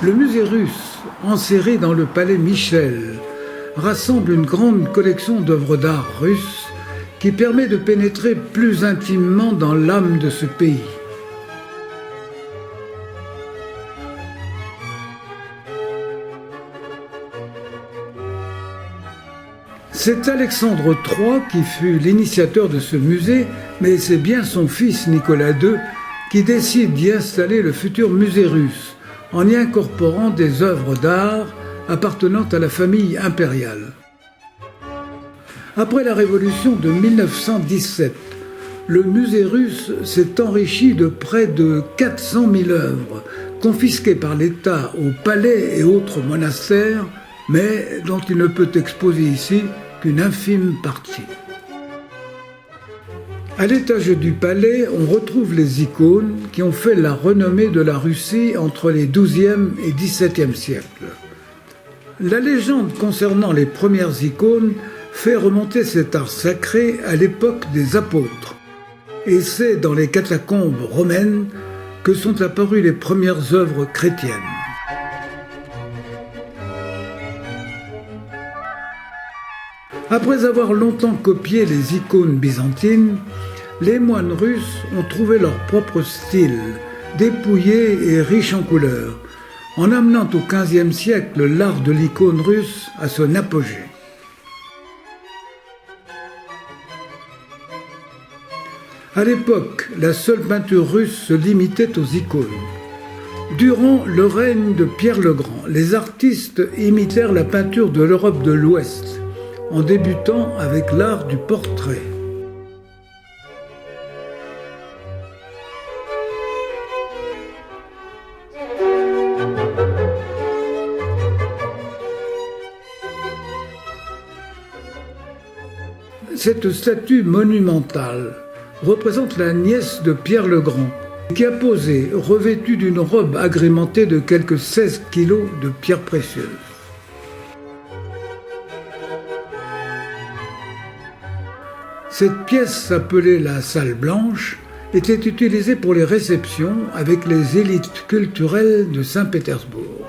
Le musée russe, enserré dans le palais Michel, rassemble une grande collection d'œuvres d'art russes qui permet de pénétrer plus intimement dans l'âme de ce pays. C'est Alexandre III qui fut l'initiateur de ce musée, mais c'est bien son fils Nicolas II qui décide d'y installer le futur musée russe, en y incorporant des œuvres d'art appartenant à la famille impériale. Après la Révolution de 1917, le musée russe s'est enrichi de près de 400 000 œuvres, confisquées par l'État aux palais et autres monastères, mais dont il ne peut exposer ici qu'une infime partie. À l'étage du palais, on retrouve les icônes qui ont fait la renommée de la Russie entre les XIIe et XVIIe siècles. La légende concernant les premières icônes fait remonter cet art sacré à l'époque des apôtres. Et c'est dans les catacombes romaines que sont apparues les premières œuvres chrétiennes. Après avoir longtemps copié les icônes byzantines, les moines russes ont trouvé leur propre style, dépouillé et riche en couleurs, en amenant au XVe siècle l'art de l'icône russe à son apogée. À l'époque, la seule peinture russe se limitait aux icônes. Durant le règne de Pierre le Grand, les artistes imitèrent la peinture de l'Europe de l'Ouest, en débutant avec l'art du portrait. Cette statue monumentale représente la nièce de Pierre le Grand, qui a posé revêtue d'une robe agrémentée de quelques 16 kilos de pierres précieuses. Cette pièce, appelée la salle blanche, était utilisée pour les réceptions avec les élites culturelles de Saint-Pétersbourg.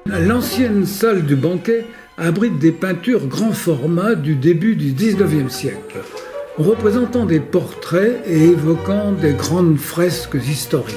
L'ancienne salle du banquet abrite des peintures grand format du début du XIXe siècle, représentant des portraits et évoquant des grandes fresques historiques.